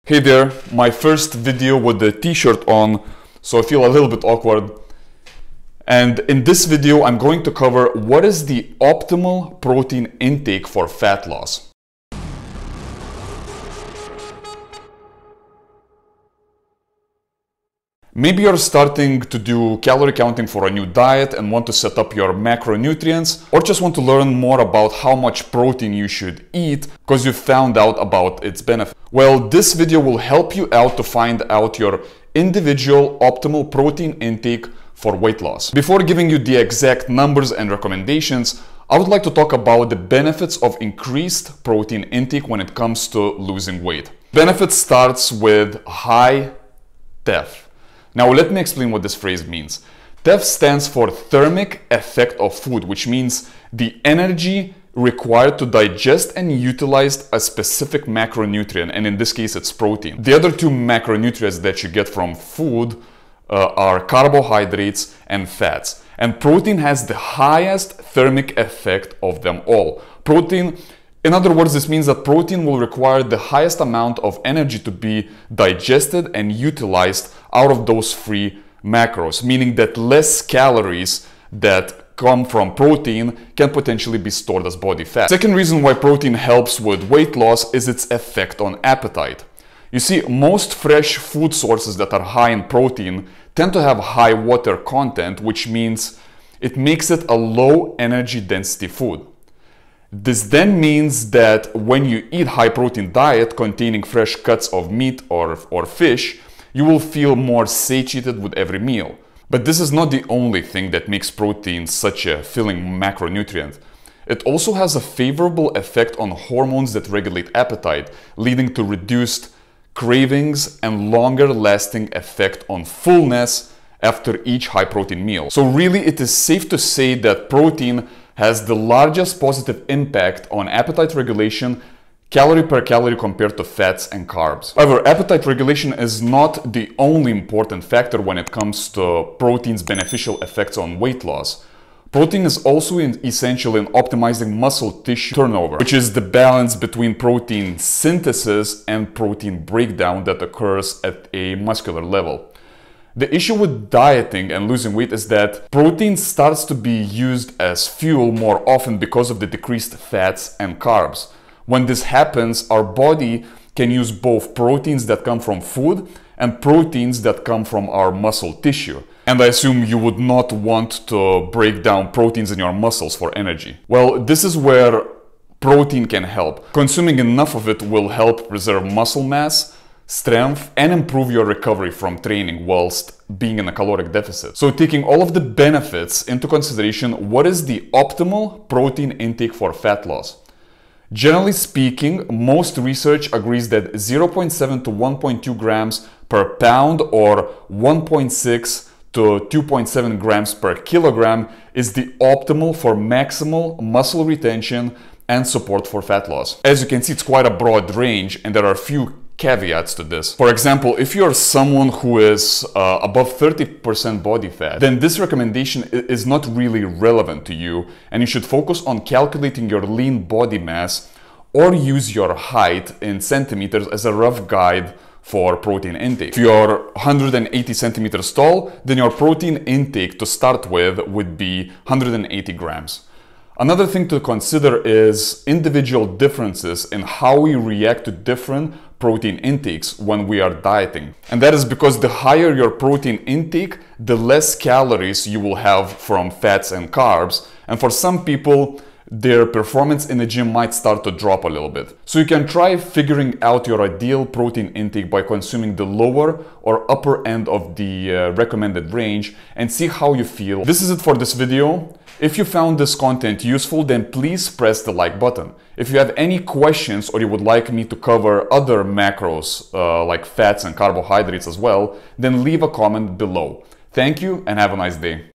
Hey there, my first video with the t-shirt on, so I feel a little bit awkward. And in this video, I'm going to cover what is the optimal protein intake for fat loss. Maybe you're starting to do calorie counting for a new diet and want to set up your macronutrients, or just want to learn more about how much protein you should eat because you found out about its benefits. Well, this video will help you out to find out your individual optimal protein intake for weight loss. Before giving you the exact numbers and recommendations, I would like to talk about the benefits of increased protein intake when it comes to losing weight. Benefit starts with high TEF. Now let me explain what this phrase means. TEF stands for thermic effect of food, which means the energy required to digest and utilize a specific macronutrient, and in this case it's protein. The other two macronutrients that you get from food are carbohydrates and fats. And protein has the highest thermic effect of them all. In other words, this means that protein will require the highest amount of energy to be digested and utilized out of those three macros, meaning that less calories that come from protein can potentially be stored as body fat. Second reason why protein helps with weight loss is its effect on appetite. You see, most fresh food sources that are high in protein tend to have high water content, which means it makes it a low energy density food. This then means that when you eat high protein diet containing fresh cuts of meat or fish, you will feel more satiated with every meal. But this is not the only thing that makes protein such a filling macronutrient. It also has a favorable effect on hormones that regulate appetite, leading to reduced cravings and longer lasting effect on fullness after each high protein meal. So really it is safe to say that protein has the largest positive impact on appetite regulation, calorie per calorie compared to fats and carbs. However, appetite regulation is not the only important factor when it comes to protein's beneficial effects on weight loss. Protein is also essential in optimizing muscle tissue turnover, which is the balance between protein synthesis and protein breakdown that occurs at a muscular level. The issue with dieting and losing weight is that protein starts to be used as fuel more often because of the decreased fats and carbs. When this happens, our body can use both proteins that come from food and proteins that come from our muscle tissue. And I assume you would not want to break down proteins in your muscles for energy. Well, this is where protein can help. Consuming enough of it will help preserve muscle mass, strength, and improve your recovery from training whilst being in a caloric deficit. So taking all of the benefits into consideration, what is the optimal protein intake for fat loss? Generally speaking, most research agrees that 0.7 to 1.2 grams per pound or 1.6 to 2.7 grams per kilogram is the optimal for maximal muscle retention and support for fat loss. As you can see, it's quite a broad range and there are a few caveats to this. For example, if you're someone who is above 30% body fat, then this recommendation is not really relevant to you, and you should focus on calculating your lean body mass or use your height in centimeters as a rough guide for protein intake. If you're 180 centimeters tall, then your protein intake to start with would be 180 grams. Another thing to consider is individual differences in how we react to different protein intakes when we are dieting. And that is because the higher your protein intake, the less calories you will have from fats and carbs. And for some people, their performance in the gym might start to drop a little bit. So you can try figuring out your ideal protein intake by consuming the lower or upper end of the recommended range and see how you feel. This is it for this video. If you found this content useful, then please press the like button. If you have any questions or you would like me to cover other macros like fats and carbohydrates as well, then leave a comment below. Thank you and have a nice day.